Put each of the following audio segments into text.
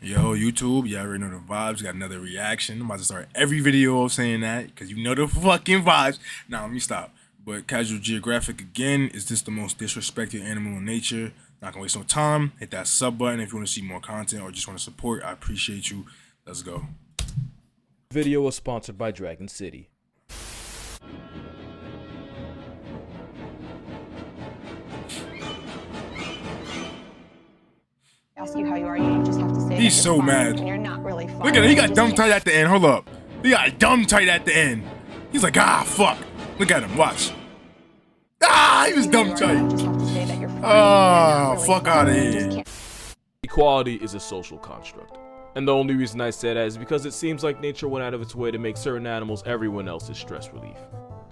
Yo, YouTube, you already know the vibes. Got another reaction. I'm about to start every video saying that because you know the fucking vibes. Now, let me stop. But Casual Geographic again, is this the most disrespected animal in nature? Not gonna waste no time. Hit that sub button if you want to see more content or just want to support. I appreciate you. Let's go. Video was sponsored by Dragon City. Ask you how you are, you just have to say He's so mad. and you're not really fine. Look at it, he got dumb tight at the end. Hold up. He got dumb tight at the end. He's like, fuck. Look at him, watch. He was dumb tight. Fuck out of here. Equality is a social construct. And the only reason I say that is because it seems like nature went out of its way to make certain animals everyone else's stress relief.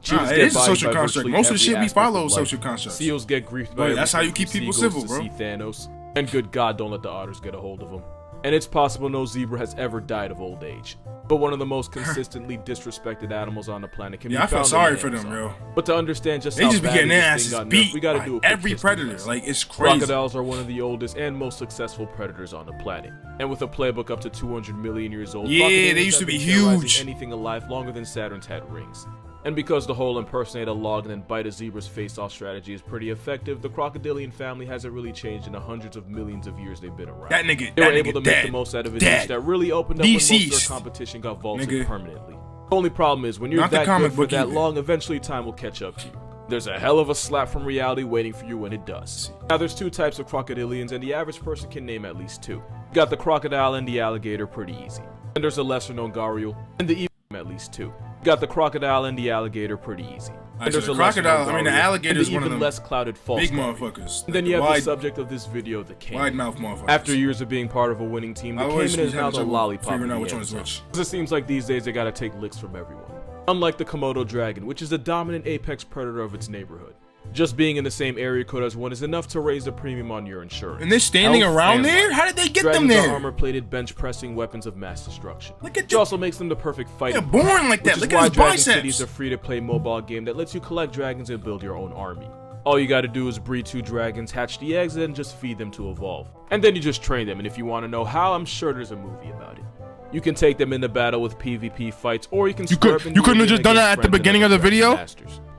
It is a social construct. Most of the shit we follow is social constructs. Seals get griefed by that's how you keep people civil, bro. See Thanos. And good God, don't let the otters get a hold of him. And it's possible no zebra has ever died of old age. But one of the most consistently disrespected animals on the planet can be found. I feel sorry for them, bro. But to understand just they how just be getting their asses beat we gotta by do every predator. Like, it's crazy. Crocodiles are one of the oldest and most successful predators on the planet. And with a playbook up to 200 million years old, they used to be huge. Anything alive longer than Saturn's had rings. And because the whole impersonate a log and then bite a zebra's face off strategy is pretty effective, the crocodilian family hasn't really changed in the hundreds of millions of years they've been around. They were able to make the most out of a niche that really opened up when most of their competition got vaulted permanently. The only problem is when you're that good for that long, eventually time will catch up to you. There's a hell of a slap from reality waiting for you when it does. Now there's two types of crocodilians and the average person can name at least two. You got the crocodile and the alligator pretty easy. And there's a lesser known gharial and the at least two. You got the crocodile and the alligator pretty easy. And there's the crocodile, the alligator is one of them less clouded false big motherfuckers. And then you have the subject of this video, the caiman. Wide mouth motherfuckers. After years of being part of a winning team, the caiman is now the lollipop. Figuring out which one is which. It seems like these days they gotta take licks from everyone. Unlike the Komodo dragon, which is the dominant apex predator of its neighborhood. Just being in the same area code as one is enough to raise the premium on your insurance. And they're standing around there? How did they get them there? Are armor-plated, bench-pressing weapons of mass destruction. Look at which also makes them the perfect fighter. They're born like that. Look at his biceps. Dragon City is a free-to-play mobile game that lets you collect dragons and build your own army. All you gotta do is breed 2 dragons, hatch the eggs, and then just feed them to evolve. And then you just train them, and if you want to know how, I'm sure there's a movie about it. You can take them into battle with PvP fights, or you can you couldn't have just done that at the beginning of the video?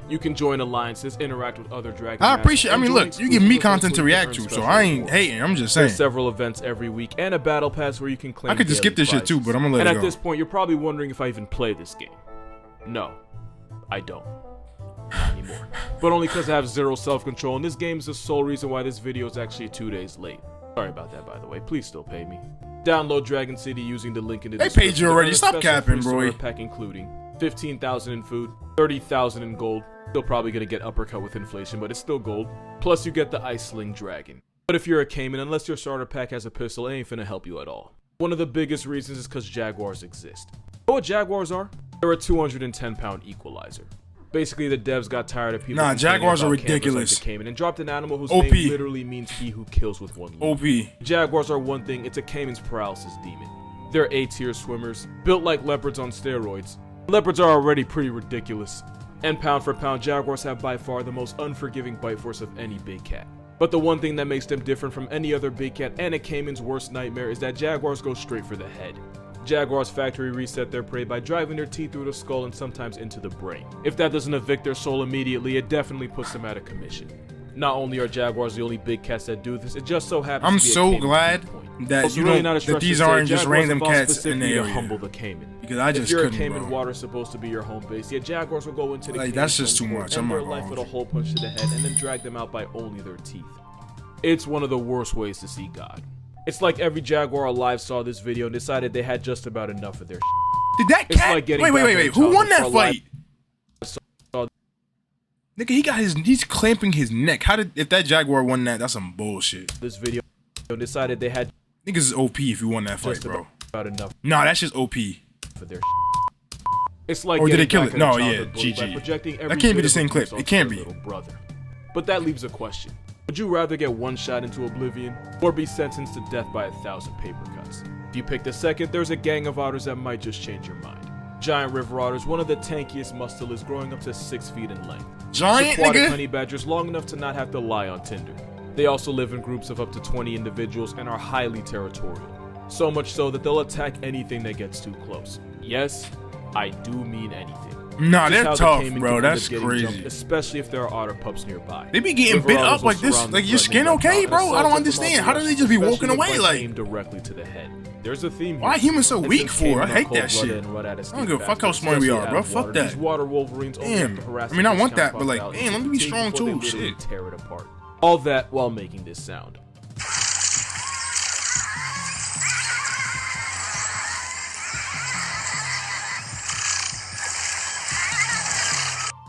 You can join alliances, interact with other dragons. I appreciate. I mean, look, you give me content to react to, so I ain't hating. I'm just saying. There's several events every week and a battle pass where you can claim. I could just skip this shit too, but I'm gonna let it go. And at this point, you're probably wondering if I even play this game. No, I don't anymore. But only because I have zero self-control, and this game is the sole reason why this video is actually 2 days late. Sorry about that, by the way. Please still pay me. Download Dragon City using the link in the description. They paid you already. Stop capping, bro. Pack including 15,000 in food, 30,000 in gold. Still probably gonna get uppercut with inflation, but it's still gold. Plus you get the Ice Sling Dragon. But if you're a caiman, unless your starter pack has a pistol, it ain't finna help you at all. One of the biggest reasons is because jaguars exist. Know what jaguars are? They're a 210-pound equalizer. Basically, the devs got tired of people. Jaguars are ridiculous. Like the caiman and dropped an animal whose name literally means he who kills with one leg. OP. Jaguars are one thing, it's a caiman's paralysis demon. They're A-tier swimmers, built like leopards on steroids. Leopards are already pretty ridiculous. And pound for pound, jaguars have by far the most unforgiving bite force of any big cat. But the one thing that makes them different from any other big cat and a caiman's worst nightmare is that jaguars go straight for the head. Jaguars factory reset their prey by driving their teeth through the skull and sometimes into the brain. If that doesn't evict their soul immediately, it definitely puts them out of commission. Not only are jaguars the only big cats that do this, it just so happens I'm to be so glad that you know that these aren't just random cats in the area. Humble the caiman. Because I just if you're couldn't, a caiman, bro. water's supposed to be your home base. Yet jaguars will go into the like that's just too much. I'm their not life with a going. hole punch to the head and then drag them out by only their teeth. It's one of the worst ways to see God. It's like every jaguar alive saw this video and decided they had just about enough of their Did that cat? Like wait. Who won that fight? Nigga, he's clamping his neck. If that jaguar won that, that's some bullshit. This video decided they had niggas is OP if you won that fight, bro. About enough. Nah, that's just OP. For their it's like or did they kill it? No, yeah, GG. That can't be the same clip. It can't be. Brother. But that leaves a question. Would you rather get one shot into oblivion or be sentenced to death by 1,000 paper cuts? If you pick the second, there's a gang of otters that might just change your mind. Giant river otters, one of the tankiest mustelers, growing up to 6 feet in length. Giant aquatic nigga? Honey badgers, long enough to not have to lie on Tinder. They also live in groups of up to 20 individuals and are highly territorial. So much so that they'll attack anything that gets too close. Yes, I do mean anything. Nah, Just they're how the tough, caiman bro. can end That's up getting crazy. jumped, especially if there are otter pups nearby. They be getting bit up like this. Like, your skin okay, bro? I don't understand. How do they just be walking away like? Aimed directly to the head. There's a theme here. Why are humans so And weak since for? caiman I are hate that cold-blooded shit. and run at a I speed don't give a fuck how faster, smart we especially are, bro. out of Fuck water. that. These water wolverines only have Damn. to harass I mean, I the want that, discount but, like, crocodile damn, let me be into strong, before they too. literally Shit. tear it apart. All that while making this sound.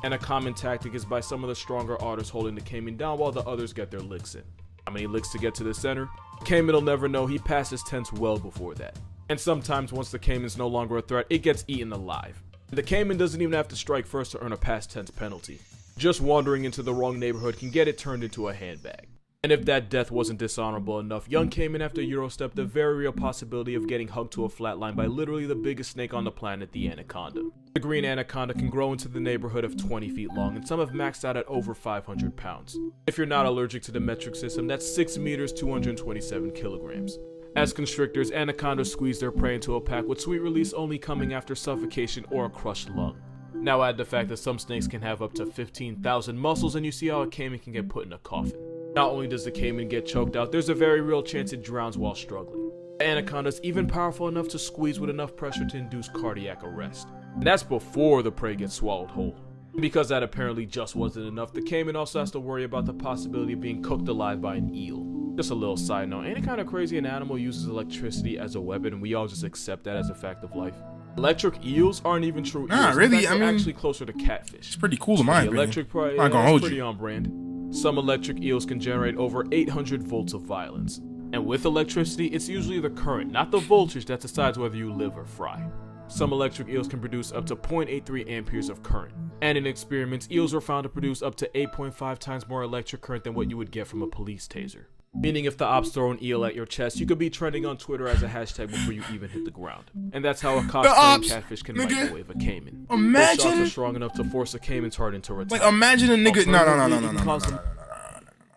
And a common tactic is by some of the stronger otters holding the caiman down while the others get their licks in. How many licks to get to the center? Caiman will never know. He passes tense well before that. And sometimes once the caiman's no longer a threat, it gets eaten alive. The caiman doesn't even have to strike first to earn a past tense penalty. Just wandering into the wrong neighborhood can get it turned into a handbag. And if that death wasn't dishonorable enough, young caiman have to Eurostep the very real possibility of getting hugged to a flatline by literally the biggest snake on the planet, the anaconda. The green anaconda can grow into the neighborhood of 20 feet long, and some have maxed out at over 500 pounds. If you're not allergic to the metric system, that's 6 meters, 227 kilograms. As constrictors, anacondas squeeze their prey into a pack, with sweet release only coming after suffocation or a crushed lung. Now add the fact that some snakes can have up to 15,000 muscles, and you see how a caiman can get put in a coffin. Not only does the caiman get choked out, there's a very real chance it drowns while struggling. The anaconda's even powerful enough to squeeze with enough pressure to induce cardiac arrest. And that's before the prey gets swallowed whole. Because that apparently just wasn't enough, the caiman also has to worry about the possibility of being cooked alive by an eel. Just a little side note, ain't it kind of crazy an animal uses electricity as a weapon and we all just accept that as a fact of life? Electric eels aren't even true eels. Nah, In really, fact, I they're mean, actually closer to catfish. It's pretty cool in my The opinion. electric prey I'm not gonna is hold pretty you. on brand. Some electric eels can generate over 800 volts of violence. And with electricity, it's usually the current, not the voltage, that decides whether you live or fry. Some electric eels can produce up to 0.83 amperes of current. And in experiments, eels were found to produce up to 8.5 times more electric current than what you would get from a police taser. Meaning if the ops throw an eel at your chest, you could be trending on Twitter as a hashtag before you even hit the ground. And that's how a cosplaying catfish can microwave a caiman. Those shots are strong enough to force a caiman's heart into retire. Like, imagine a nigga. No. Alternatively,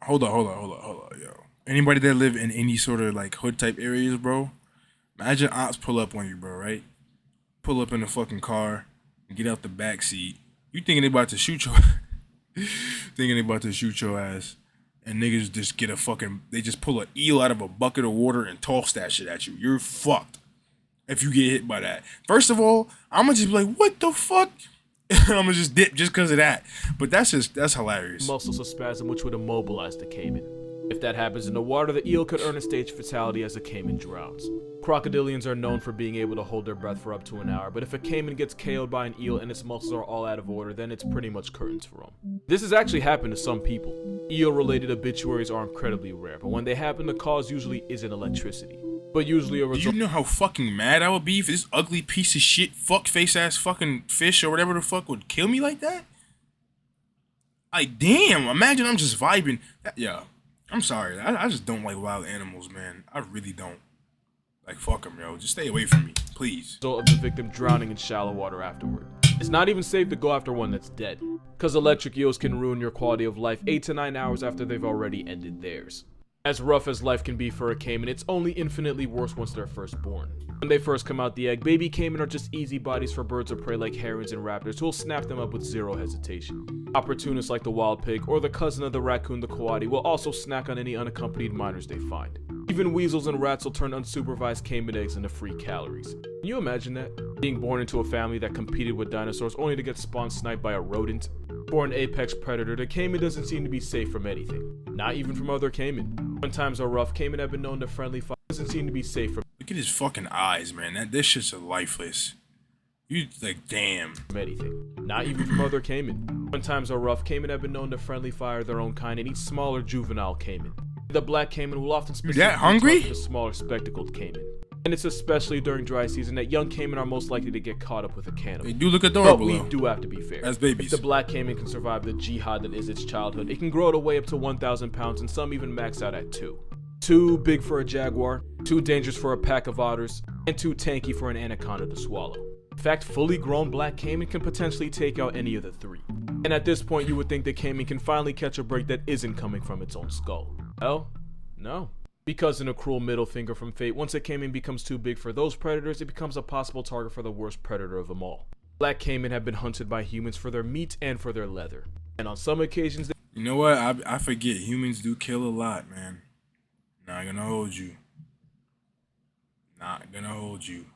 Hold on, yo. Anybody that live in any sort of like hood type areas, bro. Imagine ops pull up on you, bro. Right? Pull up in the fucking car, get out the back seat. You thinking they about to shoot your? Thinking they about to shoot your ass, and niggas just get a fucking. They just pull an eel out of a bucket of water and toss that shit at you. You're fucked if you get hit by that. First of all, I'm gonna just be like, what the fuck? I'm gonna just dip just because of that. But that's hilarious. Muscles of spasm which would immobilize the caiman. If that happens in the water, the eel could earn a stage fatality as the caiman drowns. Crocodilians are known for being able to hold their breath for up to an hour, but if a caiman gets KO'd by an eel and its muscles are all out of order, then it's pretty much curtains for them. This has actually happened to some people. Eel-related obituaries are incredibly rare, but when they happen, the cause usually isn't electricity, but usually a Do result. you know how fucking mad I would be if this ugly piece of shit, fuck face ass fucking fish or whatever the fuck would kill me like that? Like, damn, imagine I'm just vibing. Yeah, I'm sorry. I just don't like wild animals, man. I really don't. Like, fuck them, yo. Just stay away from me, please. Of the victim drowning in shallow water afterward. It's not even safe to go after one that's dead, because electric eels can ruin your quality of life 8 to 9 hours after they've already ended theirs. As rough as life can be for a caiman, it's only infinitely worse once they're first born. When they first come out the egg, baby caiman are just easy bodies for birds of prey like herons and raptors who'll snap them up with zero hesitation. Opportunists like the wild pig or the cousin of the raccoon, the coati, will also snack on any unaccompanied minors they find. Even weasels and rats will turn unsupervised caiman eggs into free calories. Can you imagine that? Being born into a family that competed with dinosaurs only to get spawn sniped by a rodent? For an apex predator, the caiman doesn't seem to be safe from anything. Not even from other caiman. When times are rough, caiman have been known to friendly fire. Doesn't seem to be safe from Look at his fucking eyes, man. This shit's lifeless. You, like, damn. anything. Not even from other caiman. When times are rough, caiman have been known to friendly fire their own kind and eat smaller juvenile caiman. The black caiman will often specifically hungry? target the smaller spectacled caiman. And it's especially during dry season that young caiman are most likely to get caught up with a cannibal. They do look But adorable, we though. do have to be fair. As babies. If the black caiman can survive the jihad that is its childhood, it can grow to weigh up to 1,000 pounds and some even max out at 2. Too big for a jaguar, too dangerous for a pack of otters, and too tanky for an anaconda to swallow. In fact, fully grown black caiman can potentially take out any of the 3. And at this point, you would think the caiman can finally catch a break that isn't coming from its own skull. Well, no. Because in a cruel middle finger from fate, once a caiman becomes too big for those predators, it becomes a possible target for the worst predator of them all. Black caiman have been hunted by humans for their meat and for their leather. And on some occasions, you know what? I forget humans do kill a lot, man. Not gonna hold you. Not gonna hold you.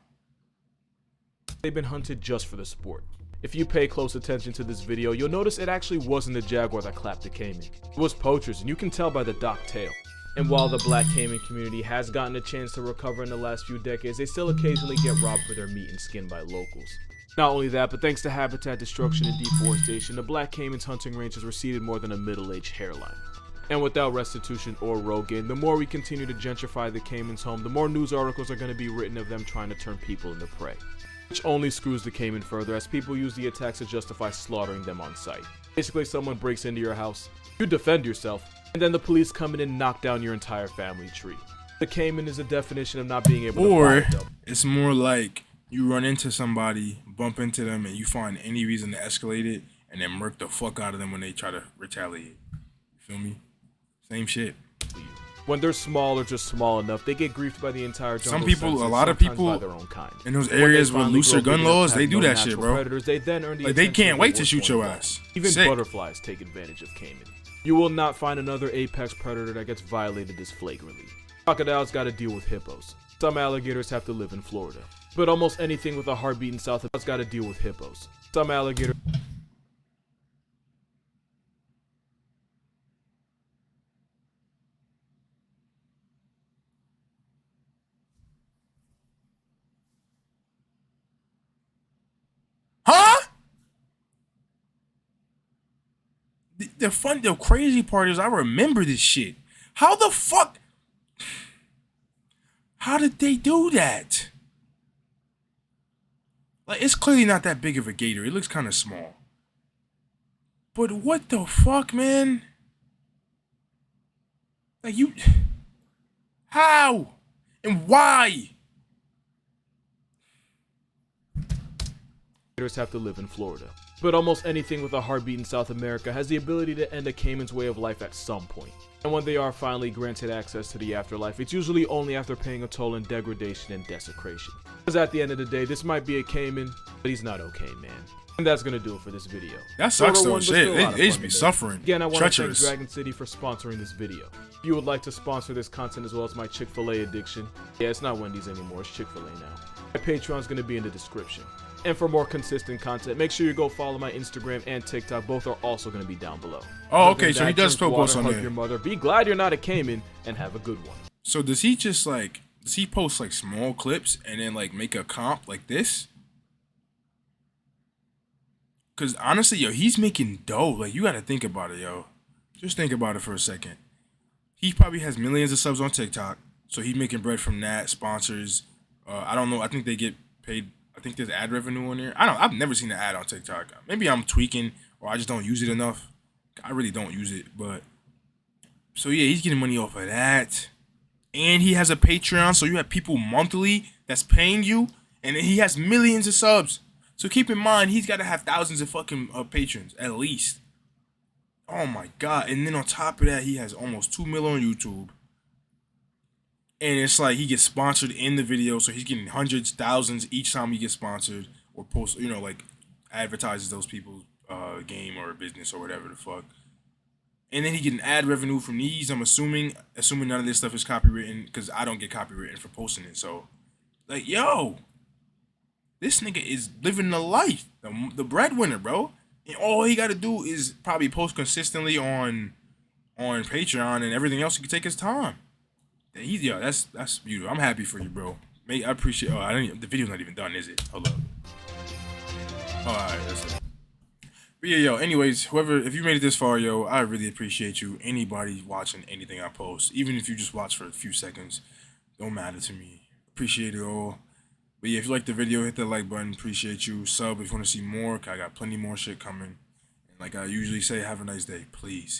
they've been hunted just for the sport. If you pay close attention to this video, you'll notice it actually wasn't the jaguar that clapped the caiman. It was poachers, and you can tell by the docked tail. And while the black caiman community has gotten a chance to recover in the last few decades, they still occasionally get robbed for their meat and skin by locals. Not only that, but thanks to habitat destruction and deforestation, the black caiman's hunting range has receded more than a middle-aged hairline. And without restitution or Rogaine, the more we continue to gentrify the caiman's home, the more news articles are going to be written of them trying to turn people into prey. Which only screws the caiman further, as people use the attacks to justify slaughtering them on sight. Basically, someone breaks into your house, you defend yourself, and then the police come in and knock down your entire family tree. The caiman is a definition of not being able to Or fly them. It's more like you run into somebody, bump into them, and you find any reason to escalate it, and then murk the fuck out of them when they try to retaliate. Feel me? Same shit. When they're small or just small enough, they get griefed by the entire jungle. Some people, census, a lot of sometimes people by their own kind. in those When they areas with finally looser grow gun big enough laws, to they have do no that shit, natural bro. Predators, they then earn the Like, they attention can't of wait the to shoot your war-torn ass. dog. Even Sick. butterflies take advantage of caiman. You will not find another apex predator that gets violated this flagrantly. Crocodiles gotta deal with hippos. Some alligators have to live in Florida. But almost anything with a heartbeat in South America's gotta deal with hippos. Some alligators. Huh? The crazy part is I remember this shit. How the fuck? How did they do that? Like, it's clearly not that big of a gator. It looks kind of small. But what the fuck, man? Like, you... How? And why? Have to live in Florida. But almost anything with a heartbeat in South America has the ability to end a caiman's way of life at some point. And when they are finally granted access to the afterlife, it's usually only after paying a toll in degradation and desecration. Because at the end of the day, this might be a caiman, but he's not okay, man. And that's gonna do it for this video. That sucks Shorter though, one, but shit. still a lot They of just fun be to make. suffering. Again, I want to thank Treacherous. Dragon City for sponsoring this video. If you would like to sponsor this content as well as my Chick-fil-A addiction, yeah, it's not Wendy's anymore, it's Chick-fil-A now. My Patreon's gonna be in the description. And for more consistent content, make sure you go follow my Instagram and TikTok. Both are also going to be down below. Oh, Other okay, than so he that, does drink post water, on hug there. your mother. Be glad you're not a caiman, and have a good one. So does he just like, does he post like small clips and then like make a comp like this? Cause honestly, yo, he's making dough. Like, you gotta think about it, yo. Just think about it for a second. He probably has millions of subs on TikTok, so he's making bread from that, sponsors. I don't know. I think they get paid. I think there's ad revenue on there. I've never seen an ad on TikTok. Maybe I'm tweaking or I just don't use it enough. I really don't use it, but so yeah, he's getting money off of that. And he has a Patreon, so you have people monthly that's paying you, and he has millions of subs. So keep in mind, he's got to have thousands of fucking patrons, at least. Oh my god. And then on top of that, he has almost 2 million on YouTube. And it's like he gets sponsored in the video, so he's getting hundreds, thousands each time he gets sponsored or post, you know, like advertises those people's game or business or whatever the fuck. And then he getting ad revenue from these. I'm assuming none of this stuff is copywritten, because I don't get copywritten for posting it. So, like, yo, this nigga is living the life, the breadwinner, bro. And all he got to do is probably post consistently on Patreon, and everything else he can take his time. Yo, that's beautiful. I'm happy for you, bro. I appreciate. Oh, the video's not even done, is it? Hold up. Oh, all right, that's it. But yeah, yo. Anyways, if you made it this far, yo, I really appreciate you. Anybody watching anything I post, even if you just watch for a few seconds, don't matter to me. Appreciate it all. But yeah, if you like the video, hit that like button. Appreciate you. Sub if you want to see more. 'Cause I got plenty more shit coming. And like I usually say, have a nice day, please.